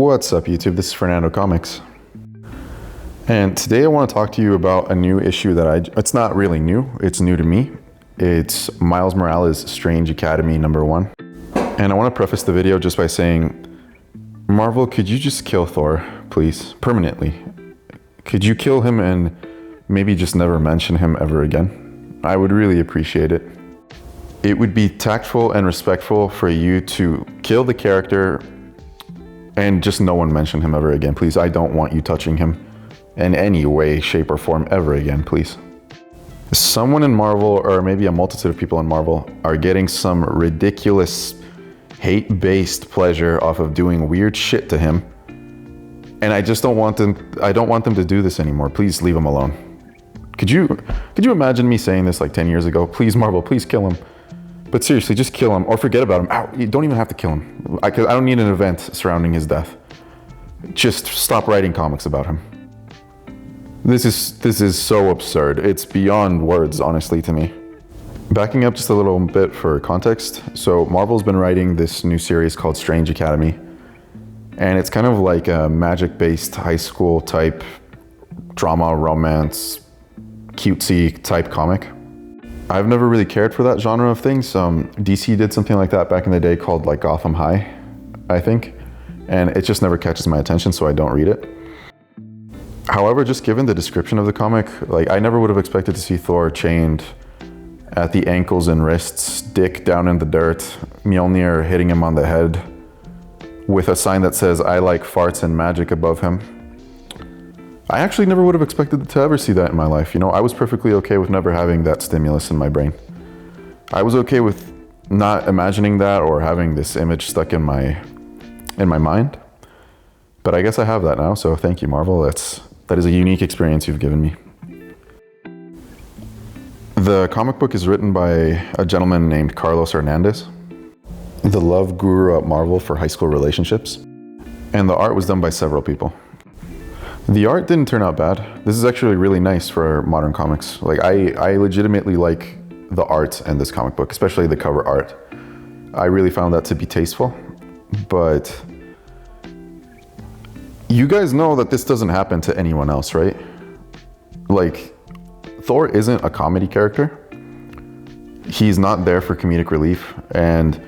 What's up, YouTube? This is Fernando Comics. And today I want to talk to you about a new issue that it's not really new, it's new to me. It's Miles Morales' Strange Academy #1. And I want to preface the video just by saying, Marvel, could you just kill Thor, please, permanently? Could you kill him and maybe just never mention him ever again? I would really appreciate it. It would be tactful and respectful for you to kill the character and just no one mention him ever again, please. I don't want you touching him in any way, shape, or form ever again, please. Someone in Marvel, or maybe a multitude of people in Marvel, are getting some ridiculous hate-based pleasure off of doing weird shit to him. And I just don't want them to do this anymore. Please leave him alone. Could you imagine me saying this like 10 years ago? Please, Marvel, please kill him. But seriously, just kill him or forget about him. Ow, you don't even have to kill him. I don't need an event surrounding his death. Just stop writing comics about him. This is so absurd. It's beyond words, honestly, to me. Backing up just a little bit for context. So Marvel's been writing this new series called Strange Academy. And it's kind of like a magic-based high school type drama, romance, cutesy type comic. I've never really cared for that genre of things. DC did something like that back in the day called like Gotham High, I think. And it just never catches my attention, so I don't read it. However, just given the description of the comic, like I never would have expected to see Thor chained at the ankles and wrists, dick down in the dirt, Mjolnir hitting him on the head, with a sign that says, "I like farts and magic" above him. I actually never would have expected to ever see that in my life. You know, I was perfectly okay with never having that stimulus in my brain. I was okay with not imagining that or having this image stuck in my mind. But I guess I have that now, so thank you, Marvel. That is a unique experience you've given me. The comic book is written by a gentleman named Carlos Hernandez, the love guru at Marvel for high school relationships. And the art was done by several people. The art didn't turn out bad. This is actually really nice for modern comics. Like I legitimately like the art in this comic book, especially the cover art. I really found that to be tasteful, but you guys know that this doesn't happen to anyone else, right? Like, Thor isn't a comedy character. He's not there for comedic relief, and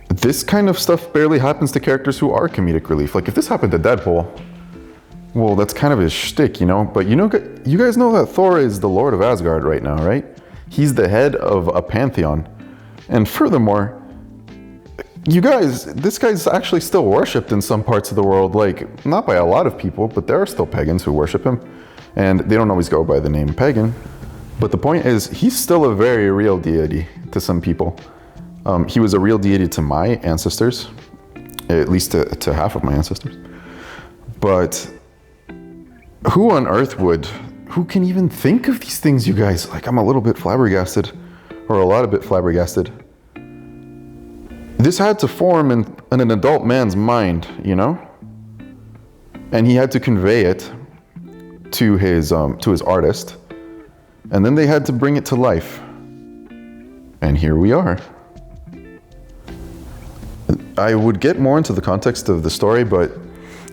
this kind of stuff barely happens to characters who are comedic relief. Like, if this happened to Deadpool, well, that's kind of his shtick, you know? But you guys know that Thor is the Lord of Asgard right now, right? He's the head of a pantheon. And furthermore, this guy's actually still worshipped in some parts of the world. Like, not by a lot of people, but there are still pagans who worship him. And they don't always go by the name pagan. But the point is, he's still a very real deity to some people. He was a real deity to my ancestors, at least to half of my ancestors. But who on earth who can even think of these things, you guys? Like, I'm a little bit flabbergasted, or a lot of bit flabbergasted. This had to form in an adult man's mind, you know? And he had to convey it to his artist, and then they had to bring it to life. And here we are. I would get more into the context of the story, but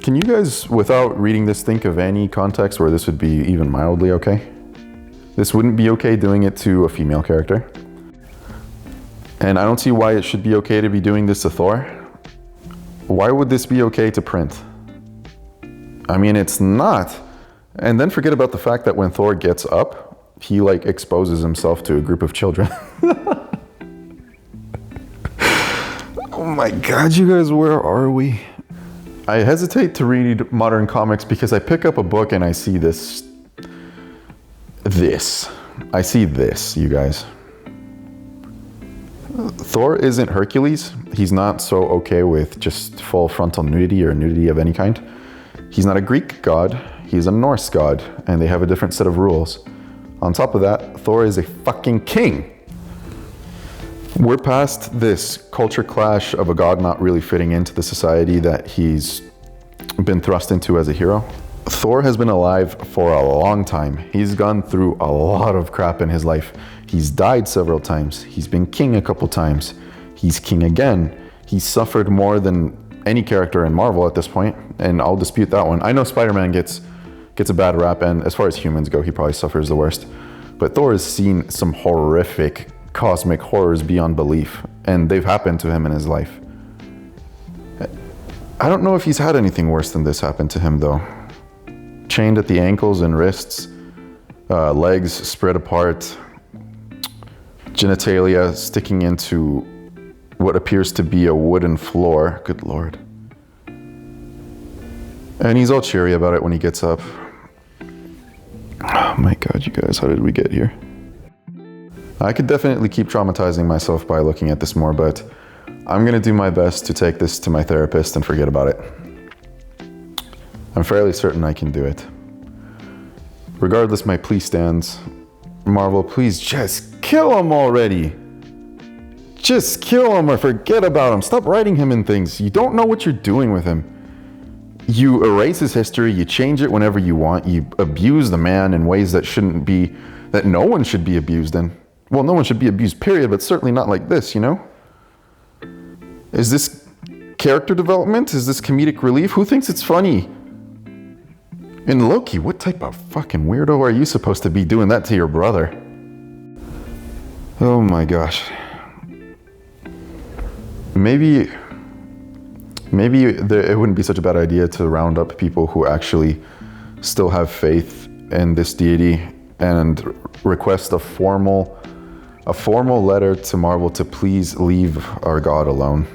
can you guys, without reading this, think of any context where this would be even mildly okay? This wouldn't be okay doing it to a female character. And I don't see why it should be okay to be doing this to Thor. Why would this be okay to print? I mean, it's not. And then forget about the fact that when Thor gets up, he like exposes himself to a group of children. Oh my God, you guys, where are we? I hesitate to read modern comics because I pick up a book and I see this. I see this, you guys. Thor isn't Hercules. He's not so okay with just full frontal nudity or nudity of any kind. He's not a Greek god. He's a Norse god, and they have a different set of rules. On top of that, Thor is a fucking king. We're past this culture clash of a god not really fitting into the society that he's been thrust into as a hero. Thor has been alive for a long time. He's gone through a lot of crap in his life. He's died several times. He's been king a couple times. He's king again. He's suffered more than any character in Marvel at this point, and I'll dispute that one. I know Spider-Man gets a bad rap, and as far as humans go, he probably suffers the worst. But Thor has seen some horrific cosmic horrors beyond belief, and they've happened to him in his life. I don't know if he's had anything worse than this happen to him, though. Chained at the ankles and wrists, legs spread apart, genitalia sticking into what appears to be a wooden floor. Good Lord. And he's all cheery about it when he gets up. Oh my God, you guys, how did we get here? I could definitely keep traumatizing myself by looking at this more, but I'm gonna do my best to take this to my therapist and forget about it. I'm fairly certain I can do it. Regardless, my plea stands. Marvel, please just kill him already. Just kill him or forget about him. Stop writing him in things. You don't know what you're doing with him. You erase his history, you change it whenever you want, you abuse the man in ways that shouldn't be, that no one should be abused in. Well, no one should be abused, period, but certainly not like this, you know? Is this character development? Is this comedic relief? Who thinks it's funny? And Loki, what type of fucking weirdo are you supposed to be doing that to your brother? Oh my gosh. Maybe it wouldn't be such a bad idea to round up people who actually still have faith in this deity and request a formal letter to Marvel to please leave our God alone.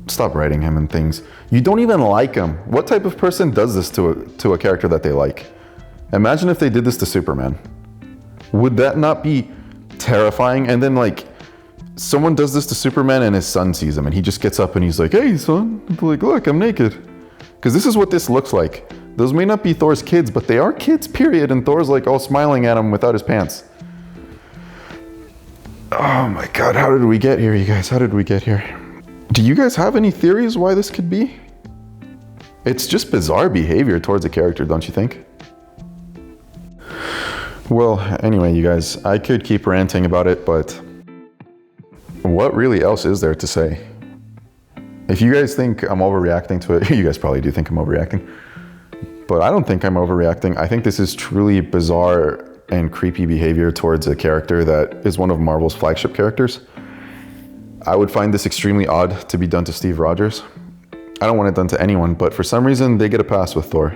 Stop writing him and things. You don't even like him. What type of person does this to a character that they like? Imagine if they did this to Superman. Would that not be terrifying? And then like, someone does this to Superman and his son sees him and he just gets up and he's like, hey son, like, look, I'm naked. Because this is what this looks like. Those may not be Thor's kids, but they are kids, period. And Thor's like all smiling at him without his pants. Oh my God, how did we get here, you guys? How did we get here? Do you guys have any theories why this could be? It's just bizarre behavior towards a character, don't you think? Well, anyway, you guys, I could keep ranting about it, but what really else is there to say? If you guys think I'm overreacting to it, you guys probably do think I'm overreacting, but I don't think I'm overreacting. I think this is truly bizarre and creepy behavior towards a character that is one of Marvel's flagship characters. I would find this extremely odd to be done to Steve Rogers. I don't want it done to anyone, but for some reason they get a pass with Thor.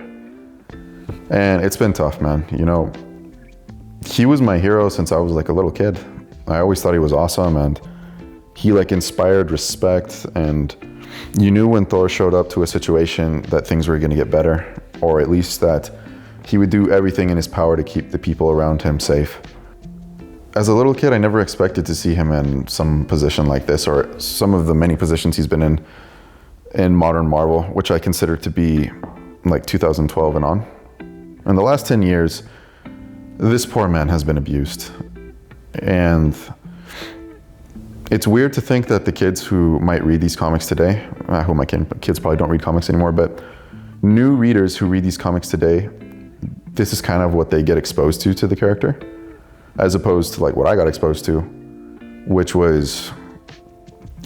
And it's been tough, man. You know, he was my hero since I was like a little kid. I always thought he was awesome and he like inspired respect, and you knew when Thor showed up to a situation that things were gonna get better, or at least that he would do everything in his power to keep the people around him safe. As a little kid, I never expected to see him in some position like this, or some of the many positions he's been in modern Marvel, which I consider to be like 2012 and on. In the last 10 years, this poor man has been abused. And it's weird to think that the kids who might read these comics today, who am I kidding? Kids probably don't read comics anymore, but new readers who read these comics today, this is kind of what they get exposed to the character, as opposed to like what I got exposed to, which was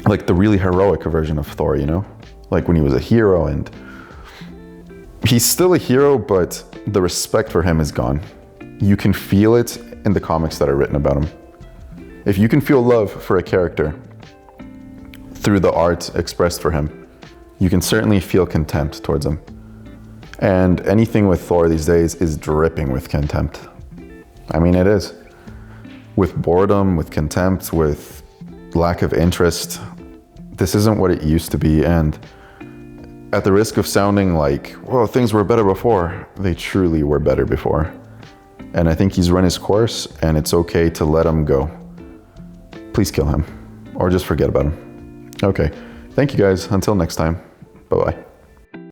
like the really heroic version of Thor, you know? Like when he was a hero, and he's still a hero, but the respect for him is gone. You can feel it in the comics that are written about him. If you can feel love for a character through the art expressed for him, you can certainly feel contempt towards him. And anything with Thor these days is dripping with contempt. I mean, it is. With boredom, with contempt, with lack of interest. This isn't what it used to be, and at the risk of sounding like, well, things were better before, they truly were better before. And I think he's run his course, and it's okay to let him go. Please kill him, or just forget about him. Okay, thank you guys. Until next time, bye-bye.